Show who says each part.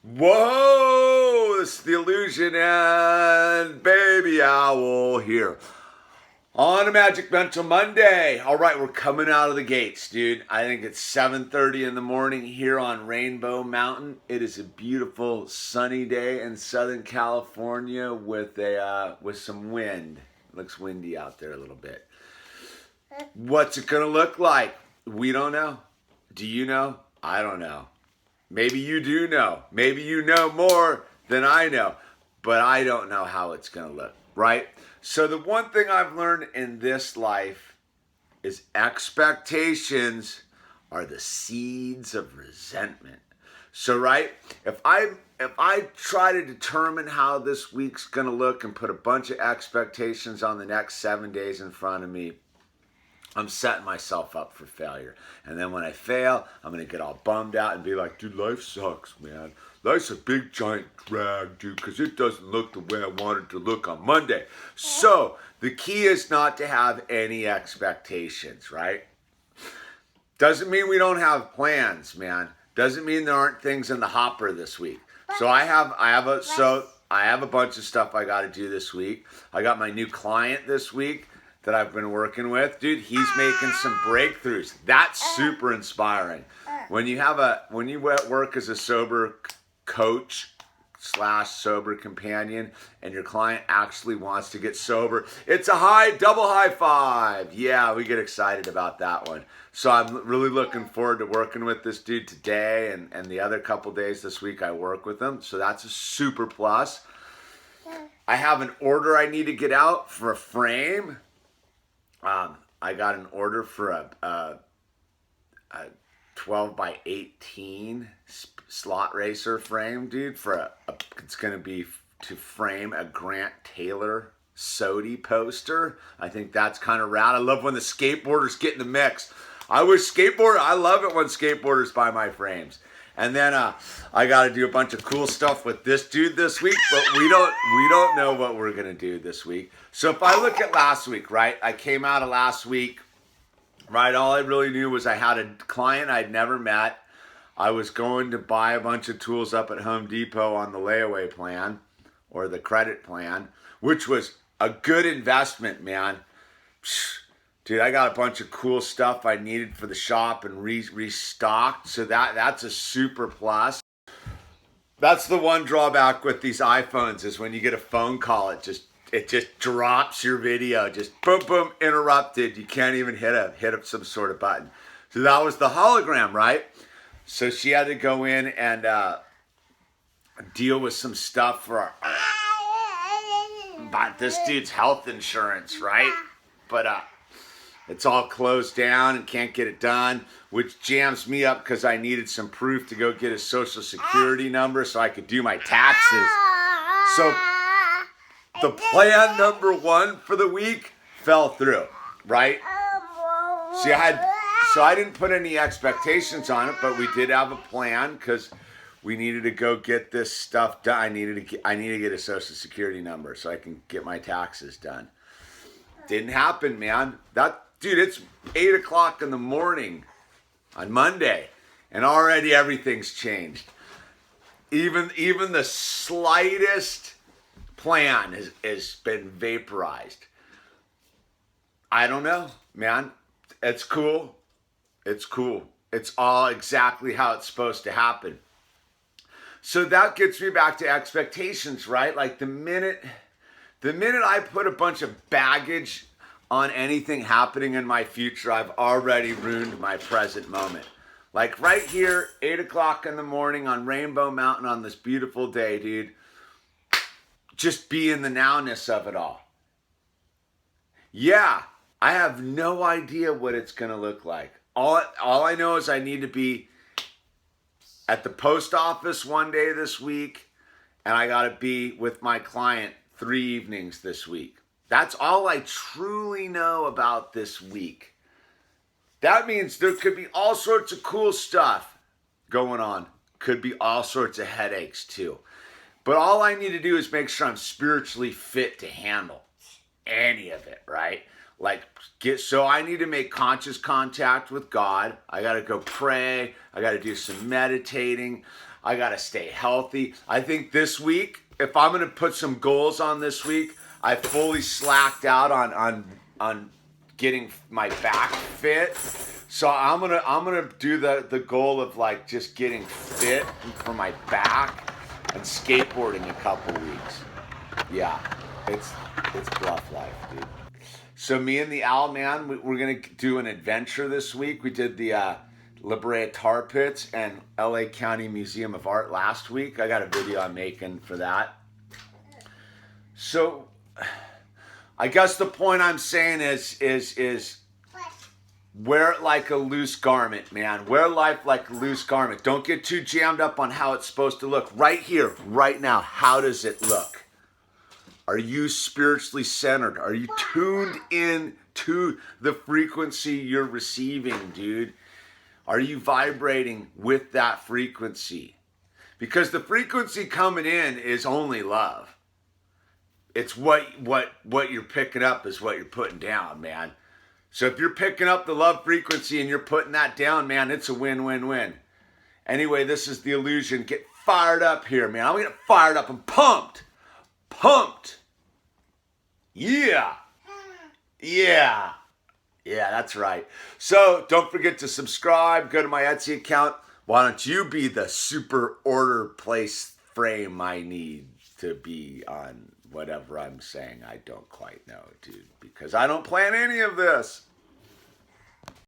Speaker 1: Whoa! It's the Illusion and Baby Owl here on a Magic Mental Monday. All right, we're coming out of the gates, dude. I think it's 7:30 in the morning here on Rainbow Mountain. It is a beautiful sunny day in Southern California with some wind. It looks windy out there a little bit. What's it gonna look like? We don't know. Do you know? I don't know. Maybe you do know. Maybe you know more than I know. But I don't know how it's going to look, right? So the one thing I've learned in this life is expectations are the seeds of resentment. So, right, if I try to determine how this week's going to look and put a bunch of expectations on the next 7 days in front of me, I'm setting myself up for failure. And then when I fail, I'm going to get all bummed out and be like, dude, life sucks, man. Life's a big giant drag, dude, because it doesn't look the way I want it to look on Monday. So the key is not to have any expectations, right? Doesn't mean we don't have plans, man. Doesn't mean there aren't things in the hopper this week. So I have a bunch of stuff I got to do this week. I got my new client this week that I've been working with. Dude, he's making some breakthroughs. That's super inspiring. When you work as a sober coach / sober companion and your client actually wants to get sober, it's a double high five. Yeah, we get excited about that one. So I'm really looking forward to working with this dude today and the other couple days this week I work with him. So that's a super plus. I have an order I need to get out for a frame. I got an order for a 12 by 18 slot racer frame, dude. It's gonna be to frame a Grant Taylor Sodi poster. I think that's kind of rad. I love when the skateboarders get in the mix. I love it when skateboarders buy my frames. And then I got to do a bunch of cool stuff with this dude this week, but we don't know what we're gonna do this week. So if I look at last week, right? I came out of last week, right? All I really knew was I had a client I'd never met. I was going to buy a bunch of tools up at Home Depot on the layaway plan or the credit plan, which was a good investment, man. Dude, I got a bunch of cool stuff I needed for the shop and restocked. So that's a super plus. That's the one drawback with these iPhones is when you get a phone call, it just drops your video. Just boom, boom, interrupted. You can't even hit up some sort of button. So that was the hologram, right? So she had to go in and deal with some stuff for about this dude's health insurance, right? But it's all closed down and can't get it done, which jams me up because I needed some proof to go get a social security number so I could do my taxes. So the plan number one for the week fell through, right? So I didn't put any expectations on it, but we did have a plan because we needed to go get this stuff done. I needed to get a social security number so I can get my taxes done. Didn't happen, man. Dude, it's 8 o'clock in the morning on Monday, and already everything's changed. Even the slightest plan has been vaporized. I don't know, man. It's cool. It's cool. It's all exactly how it's supposed to happen. So that gets me back to expectations, right? Like the minute I put a bunch of baggage on anything happening in my future, I've already ruined my present moment. Like right here, 8 o'clock in the morning on Rainbow Mountain on this beautiful day, dude. Just be in the nowness of it all. Yeah, I have no idea what it's going to look like. All I know is I need to be at the post office one day this week, and I got to be with my client 3 evenings this week. That's all I truly know about this week. That means there could be all sorts of cool stuff going on. Could be all sorts of headaches too. But all I need to do is make sure I'm spiritually fit to handle any of it, right? So I need to make conscious contact with God. I got to go pray. I got to do some meditating. I got to stay healthy. I think this week, if I'm going to put some goals on this week, I fully slacked out on getting my back fit. So I'm gonna do the goal of like just getting fit for my back and skateboarding a couple weeks. Yeah, it's bluff life, dude. So me and the Owl Man, we're gonna do an adventure this week. We did the La Brea Tar Pits and LA County Museum of Art last week. I got a video I'm making for that. So I guess the point I'm saying is wear it like a loose garment, man. Wear life like a loose garment. Don't get too jammed up on how it's supposed to look. Right here, right now, how does it look? Are you spiritually centered? Are you tuned in to the frequency you're receiving, dude? Are you vibrating with that frequency? Because the frequency coming in is only love. It's what you're picking up is what you're putting down, man. So if you're picking up the love frequency and you're putting that down, man, it's a win-win-win. Anyway, this is the illusion. Get fired up here, man. I'm going to get fired up and pumped. Pumped. Yeah. Yeah. Yeah, that's right. So don't forget to subscribe. Go to my Etsy account. Why don't you be the super order place frame I need to be on whatever I'm saying? I don't quite know, dude, because I don't plan any of this.